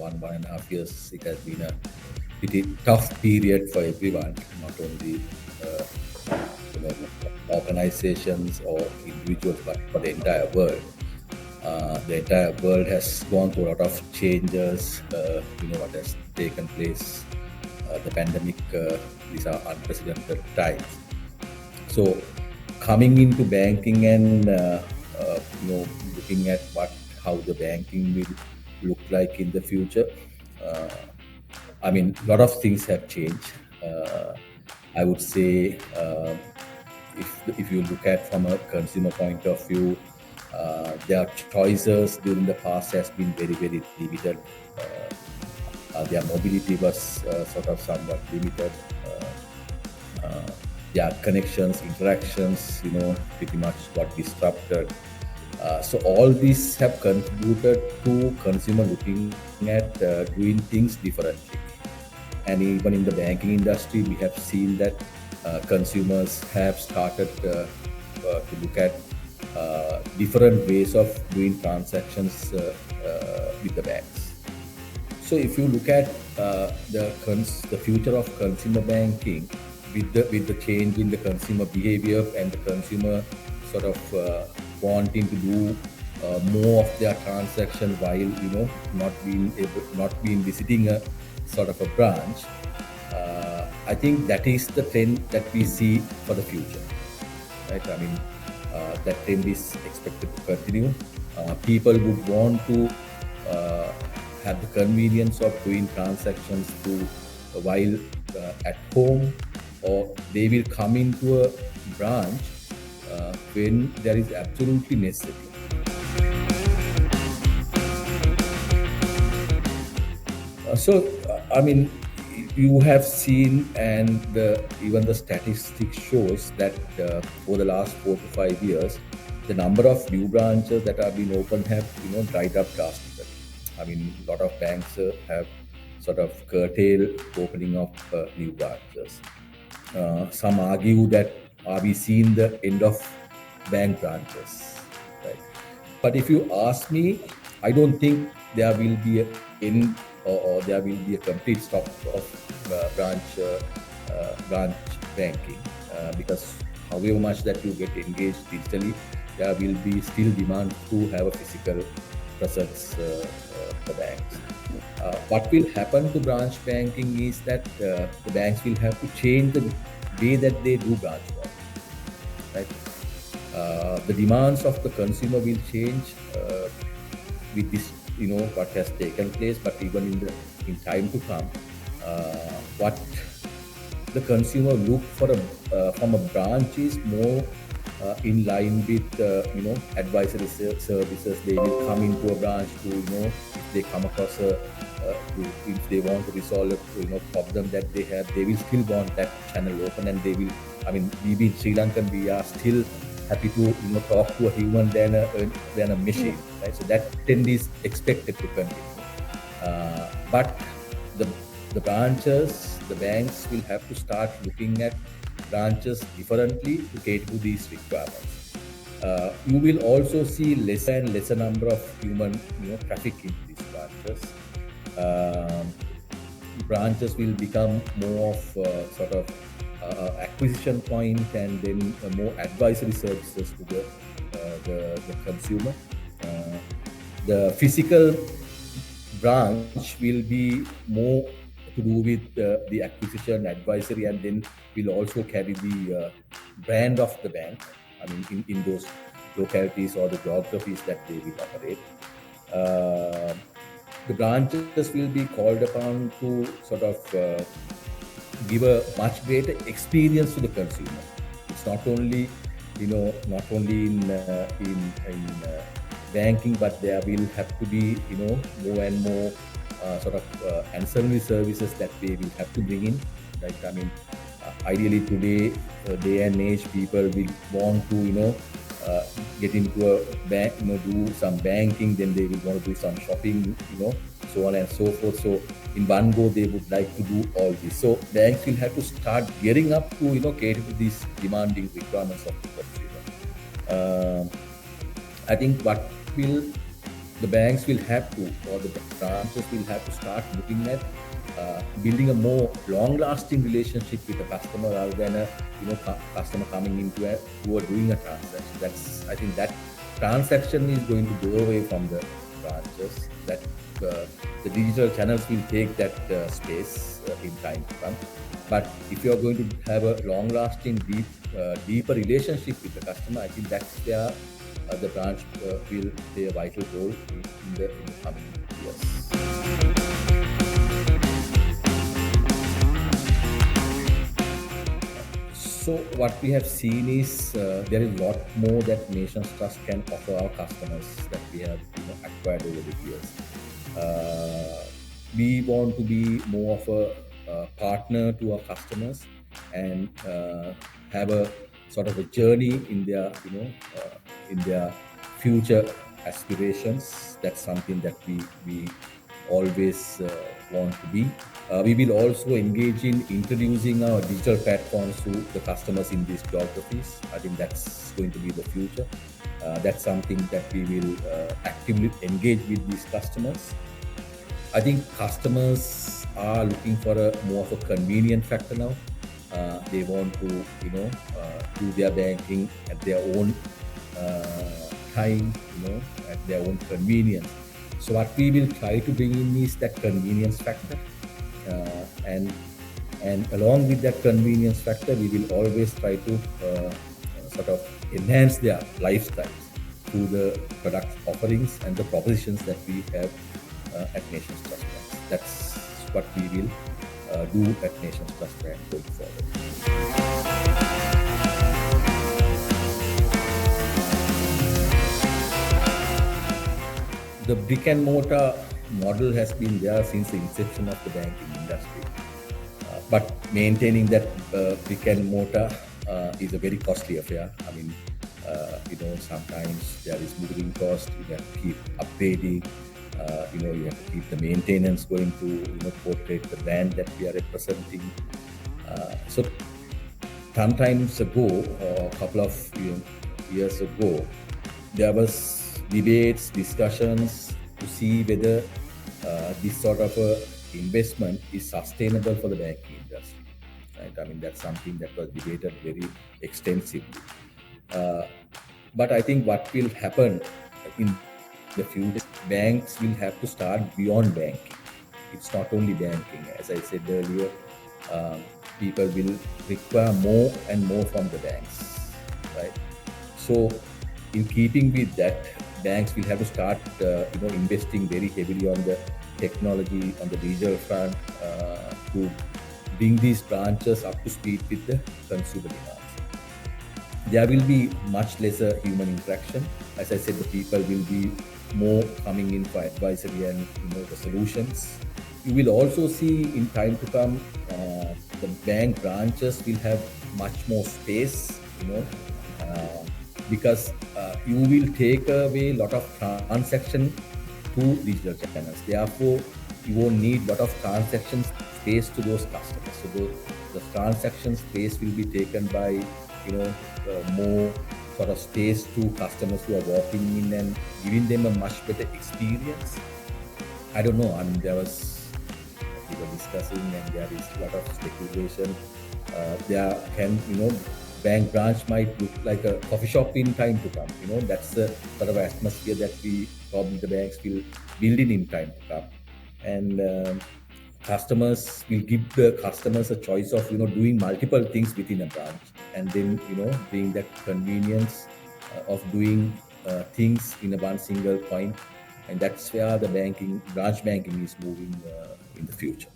1.5 years, it has been a pretty tough period for everyone, not only uh, you know organizations or individuals, but for the entire world. The entire world has gone through a lot of changes. What has taken place, the pandemic. These are unprecedented times. So, coming into banking and looking at how the banking will look like in the future. Uh, I mean, a lot of things have changed. I would say, if you look at from a consumer point of view, their choices during the past has been very limited. Their mobility was sort of somewhat limited. Their connections, interactions, pretty much got disrupted. So all these have contributed to consumer looking at doing things differently. And even in the banking industry, we have seen that consumers have started to look at different ways of doing transactions with the banks. So if you look at the future of consumer banking, with the change in the consumer behavior and the consumer sort of wanting to do more of their transaction while not being visiting a sort of a branch, I think that is the trend that we see for the future, right? I mean, that trend is expected to continue. People would want to have the convenience of doing transactions while at home, or they will come into a branch when there is absolutely necessity. I mean, you have seen, and even the statistics shows that over the last 4 to 5 years, the number of new branches that have been opened have dried up drastically. I mean, a lot of banks have sort of curtailed opening of new branches. Some argue that are we seeing the end of bank branches, right? But if you ask me, I don't think there will be an end, or there will be a complete stop of branch banking, because however much that you get engaged digitally, there will be still demand to have a physical presence for banks. What will happen to branch banking is that the banks will have to change the way that they do branch work, right? The demands of the consumer will change with this, what has taken place. But even in time to come, what the consumer look for from a branch is more in line with advisory services. They will come into a branch to if they come across if they want to resolve a problem that they have, they will still want that channel open, and they will. I mean, we being Sri Lankan, we are still happy to talk to a human than a machine, right? So that trend is expected to continue. But the branches, the banks will have to start looking at branches differently to cater to these requirements. You will also see lesser and lesser number of human traffic in these branches. Branches will become more of sort of acquisition point, and then more advisory services to the consumer. The physical branch will be more to do with the acquisition advisory, and then will also carry the brand of the bank. I mean, in those localities or the geographies that they will operate. The branches will be called upon to sort of give a much greater experience to the consumer. It's not only in banking, but there will have to be more and more sort of ancillary services that they will have to bring in. Like, I mean, ideally today, day and age, people will want to get into a bank, do some banking, then they will want to do some shopping, so on and so forth. So in one go, they would like to do all this. So banks will have to start gearing up to cater to these demanding requirements of the consumer. I think what will the the banks will have to, or the branches will have to start looking at building a more long-lasting relationship with the customer rather than a customer coming into a who are doing a transaction. That's I think that transaction is going to go away from the branches. That the digital channels will take that space in time to come. But if you are going to have a long-lasting, deeper relationship with the customer, I think that's where the branch will play a vital role in the coming years. So what we have seen is there is a lot more that Nations Trust can offer our customers that we have acquired over the years. We want to be more of a partner to our customers and have a sort of a journey in their in their future aspirations. That's something that we always want to be. We will also engage in introducing our digital platforms to the customers in these geographies. I think that's going to be the future. That's something that we will actively engage with these customers. I think customers are looking for a more of a convenient factor now. They want to, do their banking at their own time, at their own convenience. So what we will try to bring in is that convenience factor, and along with that convenience factor, we will always try to sort of enhance their lifestyles through the product offerings and the propositions that we have at Nations Trust Bank. That's what we will do at Nations Trust Bank going forward. The brick and mortar model has been there since the inception of the banking industry. But maintaining that brick and mortar is a very costly affair. I mean, sometimes there is moving cost. You have to keep upgrading. You have to keep the maintenance going to portray the brand that we are representing. So sometimes ago, or a couple of years ago, there was debates, discussions to see whether this sort of a investment is sustainable for the banking industry. Right? I mean, that's something that was debated very extensively. But I think what will happen in the future, banks will have to start beyond banking. It's not only banking. As I said earlier, people will require more and more from the banks. Right? So, in keeping with that, banks will have to start, investing very heavily on the technology, on the digital front, to bring these branches up to speed with the consumer demands. There will be much lesser human interaction. As I said, the people will be more coming in for advisory and the solutions. You will also see in time to come, the bank branches will have much more space, because you will take away a lot of transaction to digital channels. Therefore, you won't need a lot of transaction space to those customers. So the transaction space will be taken by more sort of space to customers who are walking in and giving them a much better experience. I don't know. I mean, we were discussing, and there is a lot of speculation. There can bank branch might look like a coffee shop in time to come. That's the sort of atmosphere that we probably the banks will build in time to come. And customers will give the customers a choice of doing multiple things within a branch, and then bring that convenience of doing things in a one single point. And that's where the branch banking is moving in the future.